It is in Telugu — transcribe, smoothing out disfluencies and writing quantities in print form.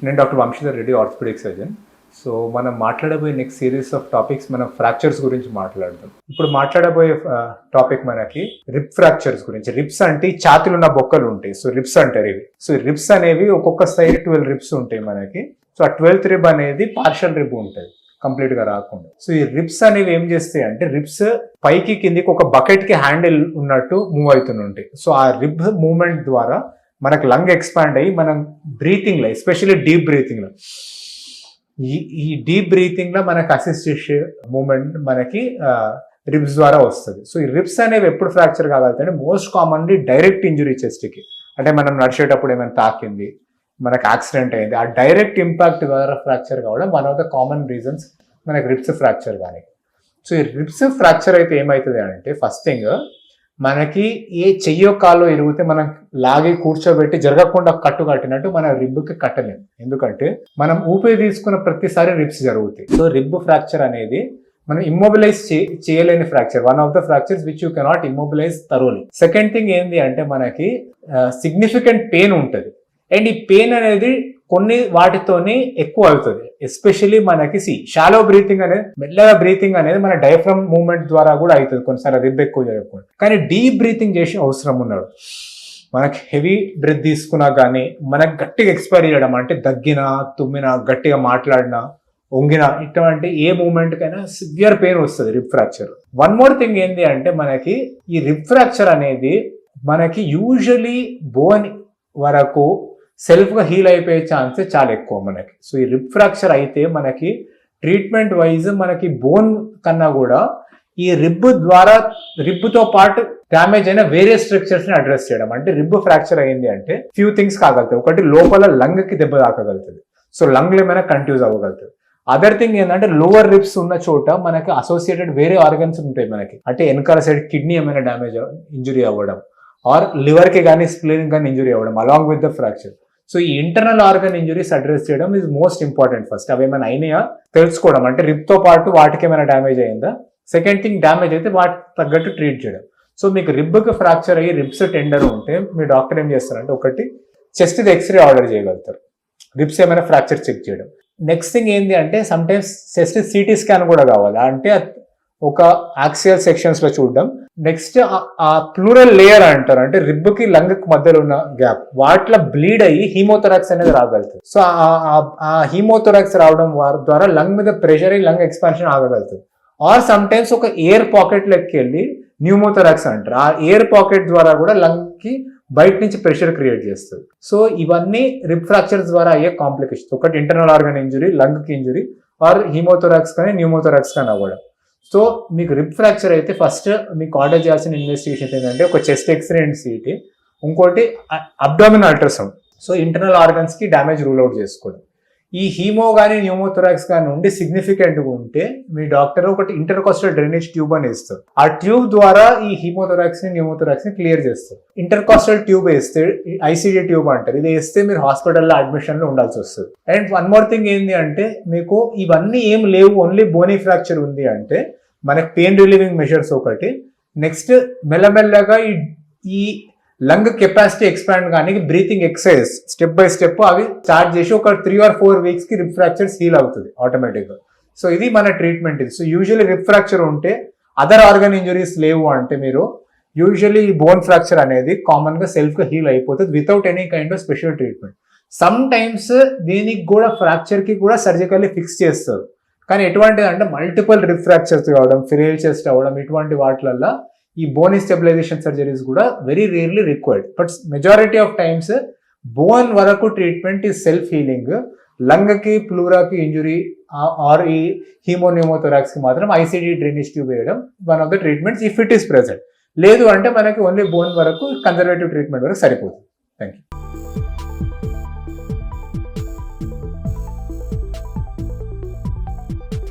నేను doctor Vamshidhar Reddy, orthopaedic surgeon. So మనం మాట్లాడబోయే నెక్స్ట్ సిరీస్ ఆఫ్ టాపిక్స్ మనం ఫ్రాక్చర్స్ గురించి మాట్లాడదాం. ఇప్పుడు మాట్లాడబోయే టాపిక్ మనకి రిబ్ ఫ్రాక్చర్స్ గురించి. రిబ్స్ అంటే ఛాతీలో ఉన్న బొక్కలు ఉంటాయి, సో రిబ్స్ అంటారు ఇవి. సో రిబ్స్ అనేవి ఒక్కొక్క సైడ్ 12 రిబ్స్ ఉంటాయి మనకి. సో ఆ 12th రిబ్ అనేది పార్షల్ రిబ్ ఉంటుంది, కంప్లీట్ గా రాకుండా. సో ఈ రిబ్స్ అనేవి ఏం చేస్తాయి అంటే రిబ్స్ పైకి కిందికి ఒక బకెట్ కి హ్యాండిల్ ఉన్నట్టు మూవ్ అవుతుంటాయి. సో ఆ రిబ్ మూవ్మెంట్ ద్వారా మనకు లంగ్ ఎక్స్పాండ్ అయ్యి మనం బ్రీతింగ్ లో, ఎస్పెషల్లీ డీప్ బ్రీతింగ్ లో, ఈ డీప్ బ్రీతింగ్ లో మనకు అసిస్ట్ చేసే మూమెంట్ మనకి రిబ్స్ ద్వారా వస్తుంది. సో ఈ రిబ్స్ అనేవి ఎప్పుడు ఫ్రాక్చర్ కాగలుగుతాయి? Most commonly direct injury chest కి, అంటే మనం నడిచేటప్పుడు ఏమైనా తాకింది, మనకు యాక్సిడెంట్ అయింది, ఆ డైరెక్ట్ ఇంపాక్ట్ ద్వారా ఫ్రాక్చర్ కావడం one of the common reasons మనకి రిబ్స్ ఫ్రాక్చర్ కానీ. సో ఈ రిబ్స్ ఫ్రాక్చర్ అయితే ఏమవుతుంది అంటే, ఫస్ట్ థింగ్ మనకి ఏ చెయ్యో కాలో ఇరిగితే మనం లాగి కూర్చోబెట్టి జరగకుండా కట్టు కట్టినట్టు మన రిబ్కి కట్టలేము, ఎందుకంటే మనం ఊపిరి తీసుకున్న ప్రతిసారి రిబ్స్ జరుగుతాయి. సో రిబ్ ఫ్రాక్చర్ అనేది మనం ఇమ్మొబిలైజ్ చేయలేని fracture, one of the fractures which you cannot immobilise thoroughly. Second thing ఏంటి అంటే మనకి సిగ్నిఫికెంట్ పెయిన్ ఉంటుంది, అండ్ ఈ పెయిన్ అనేది కొన్ని వాటితోనే ఎక్కువ అవుతుంది. ఎస్పెషల్లీ మనకి షాలో బ్రీతింగ్ అనేది, మెల్లగా బ్రీతింగ్ అనేది మన డయాఫ్రమ్ మూవ్మెంట్ ద్వారా కూడా అవుతుంది కొన్నిసార్లు రిబ్ ఎక్కువ జరగకుండా. కానీ డీప్ బ్రీతింగ్ చేసే అవసరం ఉన్నాడు. మనకి హెవీ బ్రెత్ తీసుకున్నా కానీ మనకు గట్టిగా ఎక్స్పైర్ చేయడం, అంటే దగ్గినా, తుమ్మినా, గట్టిగా మాట్లాడినా, ఒంగినా, ఇటువంటి ఏ మూమెంట్ కైనా సివియర్ పెయిన్ వస్తుంది rib fracture. One more thing ఏంటి అంటే మనకి ఈ రిబ్ ఫ్రాక్చర్ అనేది మనకి యూజువలీ బోన్ వరకు సెల్ఫ్ గా హీల్ అయిపోయే ఛాన్సెస్ చాలా ఎక్కువ మనకి. సో ఈ రిబ్ ఫ్రాక్చర్ అయితే మనకి ట్రీట్మెంట్ వైజ్ మనకి బోన్ కన్నా కూడా ఈ రిబ్ ద్వారా, రిబ్ తో పాటు డ్యామేజ్ అయిన వేరే స్ట్రక్చర్స్ ని అడ్రస్ చేయడం. అంటే రిబ్ ఫ్రాక్చర్ అయింది అంటే ఫ్యూ థింగ్స్ కాగలుగుతాయి. ఒకటి, లోపల లంగ్ కి దెబ్బ తాకగలుగుతుంది, సో లంగ్ లో ఏమైనా కన్ఫ్యూజ్ అవ్వగలుగుతుంది. అదర్ థింగ్ ఏంటంటే లోవర్ రిబ్స్ ఉన్న చోట మనకి అసోసియేటెడ్ వేరే ఆర్గన్స్ ఉంటాయి మనకి, అంటే వెనకాల సైడ్ కిడ్నీ ఏమైనా డ్యామేజ్ ఇంజురీ అవ్వడం, ఆర్ లివర్ కి కానీ స్ప్లీన్ కానీ ఇంజురీ అవ్వడం along with the fracture. So ఈ ఇంటర్నల్ ఆర్గన్ ఇంజురీస్ అడ్రస్ చేయడం ఈజ్ మోస్ట్ ఇంపార్టెంట్. ఫస్ట్ అవి ఏమైనా అయినాయా తెలుసుకోవడం, అంటే రిబ్ తో పాటు వాటికి ఏమైనా డ్యామేజ్ అయిందా. సెకండ్ థింగ్, డ్యామేజ్ అయితే వాటికి తగ్గట్టు ట్రీట్ చేయడం. సో మీకు రిబ్కి ఫ్రాక్చర్ అయ్యి రిబ్స్ టెండర్ ఉంటే మీ డాక్టర్ ఏం చేస్తారంటే, ఒకటి చెస్ట్ ఎక్స్రే ఆర్డర్ చేయగలుగుతారు, రిబ్స్ ఏమైనా ఫ్రాక్చర్ చెక్ చేయడం. నెక్స్ట్ థింగ్ ఏంటి అంటే some times chest CT scan కూడా కావాలి, అంటే ఒక యాక్సియల్ సెక్షన్స్ లో చూడడం. నెక్స్ట్ ఆ ప్లూరల్ లేయర్ అంటారు, అంటే రిబ్ కి లంగ్ కి మధ్యలో ఉన్న గ్యాప్, వాటిలో బ్లీడ్ అయ్యి హీమోథొరాక్స్ అనేది రాగలుగుతుంది. సో ఆ హీమోథొరాక్స్ రావడం ద్వారా లంగ్ మీద ప్రెషర్ అయ్యి లంగ్ ఎక్స్పాన్షన్ ఆగగలుగుతుంది. ఆర్ సమ్ టైమ్స్ ఒక ఎయిర్ పాకెట్ లెక్కి వెళ్ళి న్యూమోథొరాక్స్ అంటారు, ఆ ఎయిర్ పాకెట్ ద్వారా కూడా లంగ్ కి బయట నుంచి ప్రెషర్ క్రియేట్ చేస్తుంది. సో ఇవన్నీ రిబ్ ఫ్రాక్చర్స్ ద్వారా అయ్యే కాంప్లికేషన్స్. ఒకటి ఇంటర్నల్ ఆర్గన్ ఇంజురీ, లంగ్ కి ఇంజురీ, ఆర్ హీమోథొరాక్స్ కానీ న్యూమోథొరాక్స్ కానీ అవ్వడం. సో మీకు రిబ్ ఫ్రాక్చర్ అయితే ఫస్ట్ మీకు ఆర్డర్ చేయాల్సిన ఇన్వెస్టిగేషన్ ఏంటంటే ఒక చెస్ట్ ఎక్స్రే అండ్ సిటీ, ఇంకోటి abdomen ultrasound. So internal organs కి డ్యామేజ్ రూల్ అవుట్ చేసుకోవడం. ఈ హీమో కానీ న్యూమోథొరాక్స్ కానీ ఉండి సిగ్నిఫికెంట్గా ఉంటే మీ డాక్టర్ ఒకటి ఇంటర్కాస్టల్ డ్రైనేజ్ ట్యూబ్ అని ఇస్తారు. ఆ ట్యూబ్ ద్వారా ఈ హీమోథొరాక్స్ ని న్యూమోథొరాక్స్ ని క్లియర్ చేస్తారు. ఇంటర్కాస్టల్ ట్యూబ్ వేస్తే, ఐసీడీ ట్యూబ్ అంటారు, ఇది వేస్తే మీరు హాస్పిటల్లో అడ్మిషన్ లో ఉండాల్సి వస్తుంది. అండ్ వన్ మోర్ థింగ్ ఏంటి అంటే, మీకు ఇవన్నీ ఏం లేవు, ఓన్లీ బోనీ ఫ్రాక్చర్ ఉంది అంటే మనకి పెయిన్ రిలీవింగ్ మెషర్స్ ఒకటి. నెక్స్ట్ మెల్లమెల్లగా ఈ లంగ్ కెపాసిటీ ఎక్స్పాండ్ కానీ breathing exercise step by step అవి స్టార్ట్ చేసి ఒక 3 or 4 weeks కి రిబ్ ఫ్రాక్చర్ హీల్ అవుతుంది ఆటోమేటిక్ గా. సో ఇది మన ట్రీట్మెంట్. ఇది సో యూజువల్లీ రిబ్ ఫ్రాక్చర్ ఉంటే అదర్ ఆర్గన్ ఇంజురీస్ లేవు అంటే మీరు యూజువల్లీ ఈ బోన్ ఫ్రాక్చర్ అనేది కామన్ గా సెల్ఫ్ గా హీల్ అయిపోతుంది without any kind of special treatment. Some times దీనికి కూడా ఫ్రాక్చర్ కి కూడా సర్జికల్లీ ఫిక్స్ చేస్తారు, కానీ ఎటువంటిది అంటే మల్టిపుల్ రిబ్ ఫ్రాక్చర్స్ కావడం, ఫిరేల్ చెస్ట్ అవ్వడం, ఇటువంటి వాటిలల్లో ఈ బోన్ స్టెబిలైజేషన్ సర్జరీస్ కూడా very rarely required. But majority of times bone వరకు ట్రీట్మెంట్ ఈ సెల్ఫ్ హీలింగ్. లంగ్ కి, ప్లూరాకి ఇంజురీ ఆర్ ఈ హీమోన్యూమోథొరాక్స్ కి మాత్రం ఐసీడీ డ్రైనేజ్ ట్యూబ్ వేయడం one of the treatments if it is present. లేదు అంటే మనకి ఓన్లీ బోన్ వరకు కన్జర్వేటివ్ ట్రీట్మెంట్ వరకు సరిపోతుంది. Thank you.